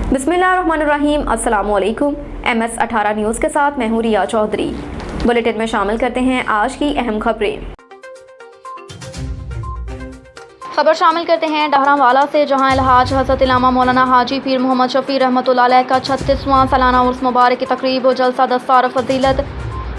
बिस्मिल्लाहिर्रहमानिर्रहीम। अस्सलामु अलैकुम। MS18 न्यूज़ के साथ मैं हूँ रिया चौधरी। बुलेटिन में शामिल करते हैं आज की अहम खबरें। खबर शामिल करते हैं डहरावाला से, जहां अलहाज हज़रत इलामा मौलाना हाजी पीर मोहम्मद शफी रहमतुल्लाह अलैह का 36वां सालाना उर्स मुबारक की तकरीब व जलसा दस्तार फजीलत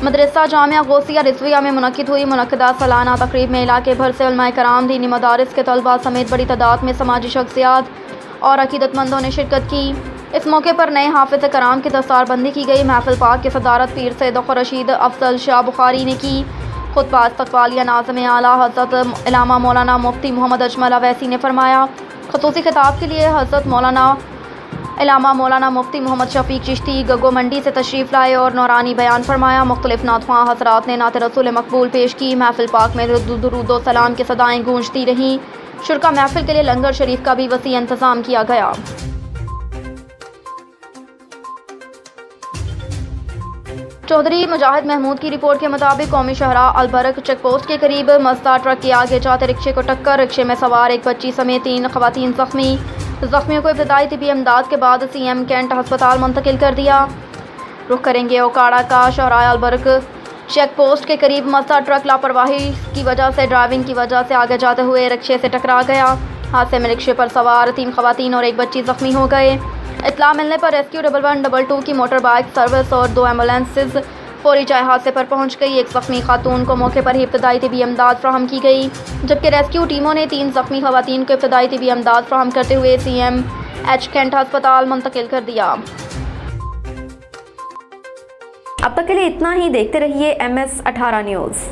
मदरसा जामिया गौसिया रिजविया में मुनक्किद हुई। मुनक्किदा सालाना तकरीब में इलाके भर से उलमाए कराम, दीनी मदारिस के तलबा समेत बड़ी तादाद में समाजी शख्सियात और अकीदतमंदों ने शिरकत की। इस मौके पर नए हाफिज कराम की दस्तारबंदी की गई। महफिल पाक की सदारत पीर सैयद रशीद अफजल शाह बुखारी ने की। खुतबा इस्तक़बालिया नाज़िम आला हज़रत इलामा मौलाना मुफ्ती मोहम्मद अजमल अवैसी ने फरमाया। ख़ुसूसी खिताब के लिए हज़रत मौलाना इलामा मौलाना मुफ्ती मोहम्मद शफीक चिश्ती गगो मंडी से तशरीफ़ लाए और नौरानी बयान फरमाया। मुख्तलिफ नातख़्वां हज़रात ने नात रसूल मकबूल पेश की। महफिल पाक में दुरूद व सलाम की सदाएँ गूंजती रहीं। शुरका महफिल के लिए लंगर शरीफ का भी वसी इंतज़ाम किया गया। चौधरी मुजाहिद महमूद की रिपोर्ट के मुताबिक कौमी शहरा अलबरक चेक पोस्ट के करीब मस्ता ट्रक के आगे जाते रिक्शे को टक्कर। रिक्शे में सवार एक बच्ची समेत 3 खवातीन जख्मी। जख्मियों को इब्तदाई तिबी इमदाद के बाद CM कैंट अस्पताल मुंतकिल कर दिया। रुख करेंगे ओकाड़ा का। शहरा अलबरक चेक पोस्ट के करीब मस्ता ट्रक लापरवाही की वजह से ड्राइविंग की वजह से आगे जाते हुए रिक्शे से टकरा गया। हादसे में रिक्शे पर सवार 3 खवातीन और एक बच्ची जख्मी हो गए। इत्तला मिलने पर रेस्क्यू 1122 की मोटर बाइक सर्विस और 2 एम्बुलेंसेज फौरी चाय हादसे पर पहुंच गई। एक जख्मी खातून को मौके पर ही इब्तदाई तिबी इमदाद फ्राहम की गई, जबकि रेस्क्यू टीमों ने 3 जख्मी खवातीन को इब्तदाई तिबी इमदाद फ्राहम करते हुए CM कैंट अस्पताल मुंतकिल कर दिया। अब तक के लिए इतना ही। देखते रहिए MS18 न्यूज़।